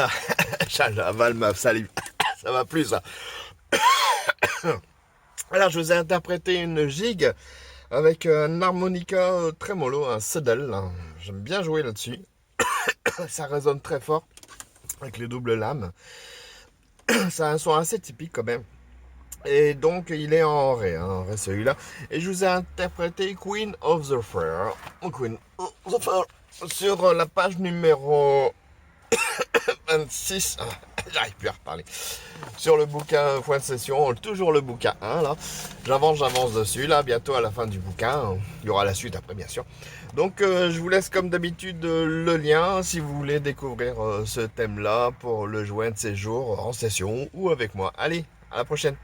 Voilà, j'avale ma salive, ça va plus ça. Alors je vous ai interprété une gigue avec un harmonica trémolo, un fiddle. J'aime bien jouer là-dessus, ça résonne très fort avec les doubles lames. Ça a un son assez typique quand même. Et donc il est en ré, hein, en ré celui-là. Et je vous ai interprété Queen of the Fair, Queen of the Fair, sur la page numéro 26. J'arrive plus à reparler. Sur le bouquin point de session, toujours le bouquin 1 là. J'avance dessus là, bientôt à la fin du bouquin. Il y aura la suite après bien sûr. Donc je vous laisse comme d'habitude le lien si vous voulez découvrir ce thème là pour le jouer un de ces jours en session ou avec moi. Allez, à la prochaine.